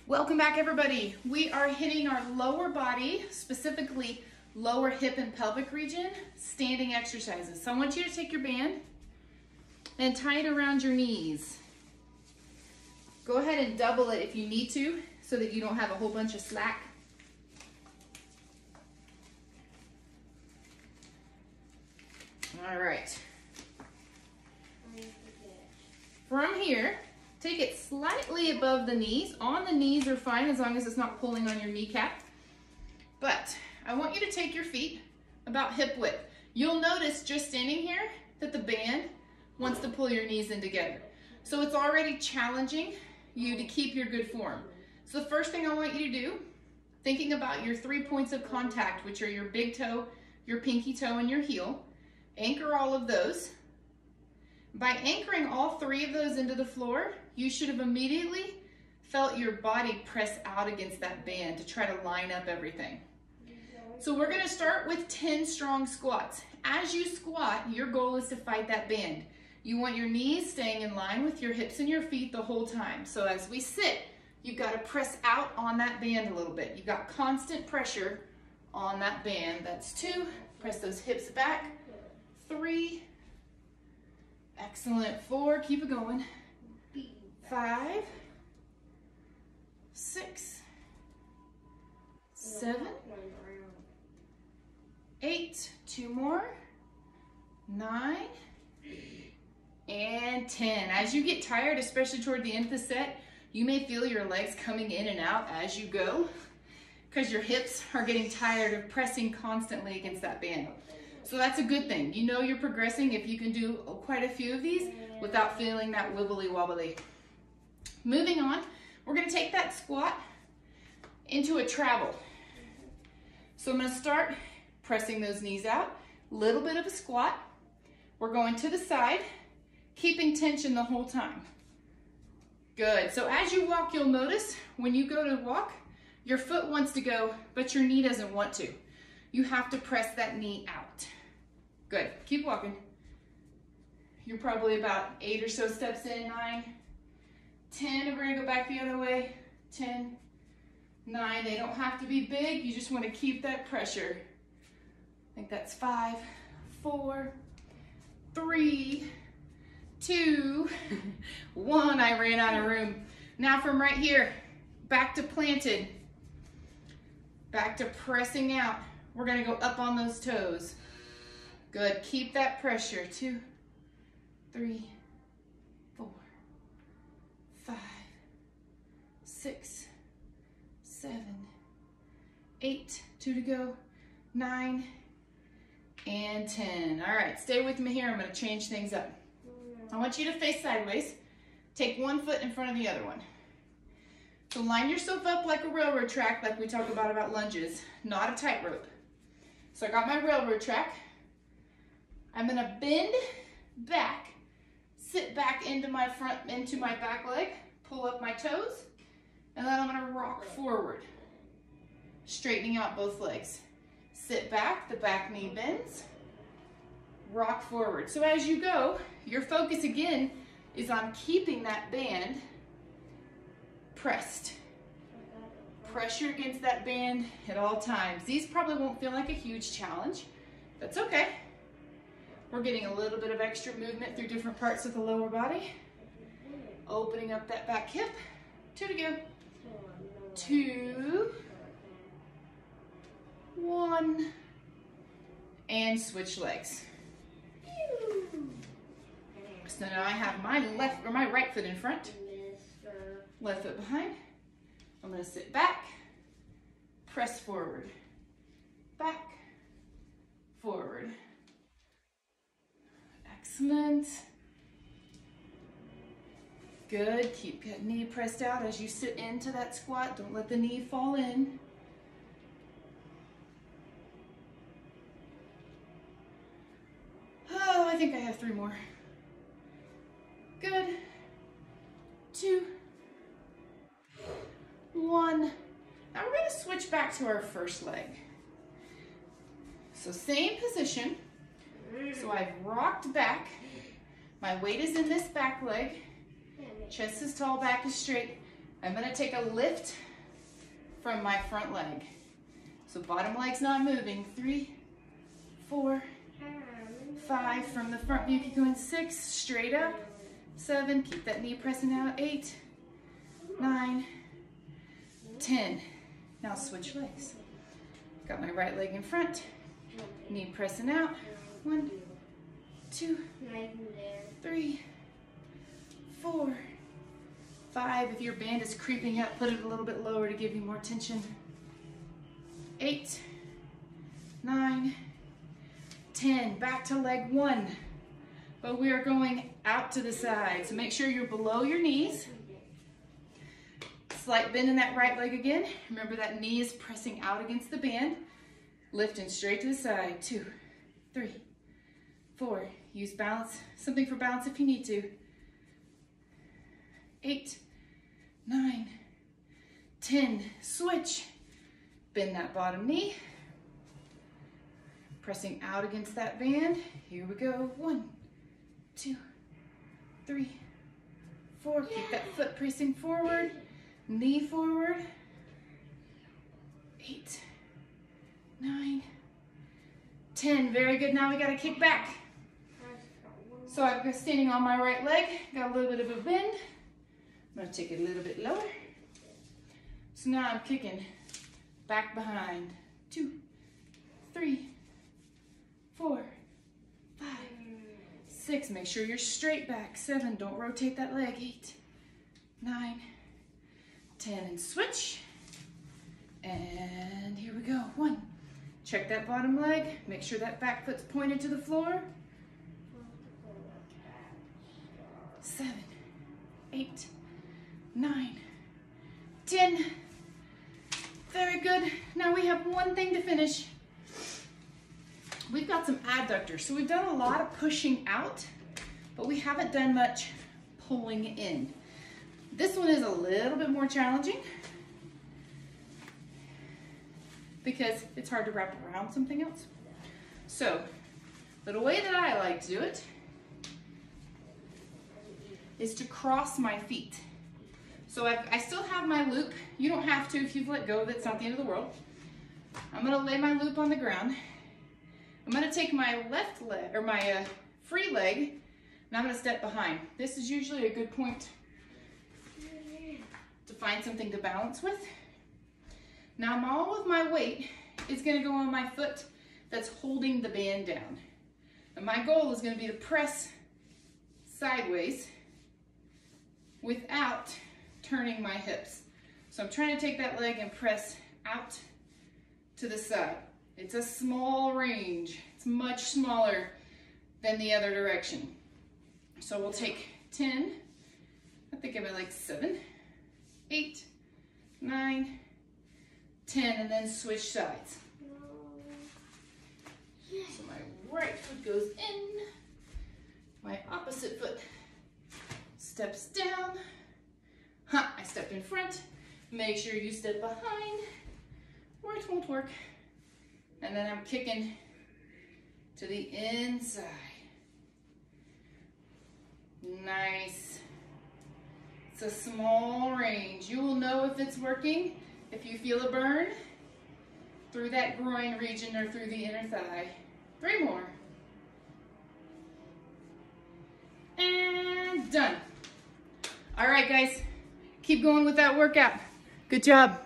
Welcome back, everybody. We are hitting our lower body, specifically lower hip and pelvic region, standing exercises. So I want you to take your band and tie it around your knees. Go ahead and double it if you need to, so that you don't have a whole bunch of slack. All right. From here, take it slightly above the knees. On the knees are fine as long as it's not pulling on your kneecap. But I want you to take your feet about hip width. You'll notice just standing here that the band wants to pull your knees in together. So it's already challenging you to keep your good form. So the first thing I want you to do, thinking about your 3 points of contact, which are your big toe, your pinky toe, and your heel, anchor all of those. By anchoring all 3 of those into the floor, you should have immediately felt your body press out against that band to try to line up everything. So we're gonna start with 10 strong squats. As you squat, your goal is to fight that band. You want your knees staying in line with your hips and your feet the whole time. So as we sit, you've got to press out on that band a little bit. You've got constant pressure on that band. That's 2. Press those hips back. 3. Excellent. 4. Keep it going. 5. 6. 7. 8. 2 more. 9. And 10. As you get tired, especially toward the end of the set, you may feel your legs coming in and out as you go because your hips are getting tired of pressing constantly against that band. So that's a good thing. You know you're progressing if you can do quite a few of these without feeling that wibbly wobbly. Moving on, we're going to take that squat into a travel. So I'm going to start pressing those knees out, little bit of a squat. We're going to the side, keeping tension the whole time. Good. So as you walk, you'll notice when you go to walk, your foot wants to go, but your knee doesn't want to. You have to press that knee out. Good. Keep walking. You're probably about 8 or so steps in, 9, 10. We're going to go back the other way. 10, 9. They don't have to be big. You just want to keep that pressure. I think that's 5, 4, 3, 2, 1. I ran out of room. Now from right here, back to planted. Back to pressing out. We're going to go up on those toes. Good. Keep that pressure. 2, 3, 4, 5, 6, 7, 8. 2 to go. 9 and 10. All right, stay with me here. I'm going to change things up. I want you to face sideways. Take one foot in front of the other one. So line yourself up like a railroad track, like we talk about lunges, not a tightrope. So I got my railroad track. I'm going to bend back, sit back into my back leg, pull up my toes, and then I'm going to rock forward, straightening out both legs. Sit back, the back knee bends, rock forward. So as you go, your focus again is on keeping that band pressed. Pressure against that band at all times. These probably won't feel like a huge challenge. That's okay. We're getting a little bit of extra movement through different parts of the lower body. Opening up that back hip. 2 to go. 2, 1, and switch legs. So now I have my right foot in front, left foot behind. I'm going to sit back, press forward, back, forward. Excellent. Good. Keep that knee pressed out as you sit into that squat. Don't let the knee fall in. Oh, I think I have 3 more. Good. 2, 1. Now we're going to switch back to our first leg. So same position. So I've rocked back. My weight is in this back leg. Chest is tall, back is straight. I'm gonna take a lift from my front leg. So bottom leg's not moving. 3, 4, 5, from the front view, keep going. 6, straight up. 7, keep that knee pressing out. 8, 9, 10. Now switch legs. Got my right leg in front, knee pressing out. 1, 2, 3, 4, 5. If your band is creeping up, put it a little bit lower to give you more tension. 8, 9, 10. Back to leg 1. But we are going out to the side. So make sure you're below your knees. Slight bend in that right leg again. Remember that knee is pressing out against the band. Lifting straight to the side. 2, 3, 4. Use balance, something for balance if you need to. 8, 9, 10. Switch. Bend that bottom knee. Pressing out against that band. Here we go. 1, 2, 3, 4. Keep that foot pressing forward. Knee forward. 8, 9, 10. Very good. Now we got to kick back. So I'm standing on my right leg. Got a little bit of a bend. I'm going to take it a little bit lower. So now I'm kicking back behind. 2, 3, 4, 5, 6. Make sure you're straight back. 7. Don't rotate that leg. 8, 9, 10. And switch. And here we go. 1. Check that bottom leg. Make sure that back foot's pointed to the floor. 7, 8, 9, 10. Very good. Now we have one thing to finish. We've got some adductors. So we've done a lot of pushing out, but we haven't done much pulling in. This one is a little bit more challenging because it's hard to wrap around something else. So the way that I like to do it is to cross my feet. So I still have my loop. You don't have to if you've let go of it. It's not the end of the world. I'm gonna lay my loop on the ground. I'm gonna take my left leg, or my free leg, and I'm gonna step behind. This is usually a good point to find something to balance with. Now all of my weight is gonna go on my foot that's holding the band down. And my goal is gonna be to press sideways without turning my hips. So I'm trying to take that leg and press out to the side. It's a small range. It's much smaller than the other direction. So we'll take 10, I think I'm at like 7, 8, 9, 10, and then switch sides. So my right foot goes in, my opposite foot steps down. I stepped in front. Make sure you step behind, or it won't work. And then I'm kicking to the inside. Nice. It's a small range. You will know if it's working if you feel a burn through that groin region or through the inner thigh. 3 more. And done. All right, guys. Keep going with that workout. Good job.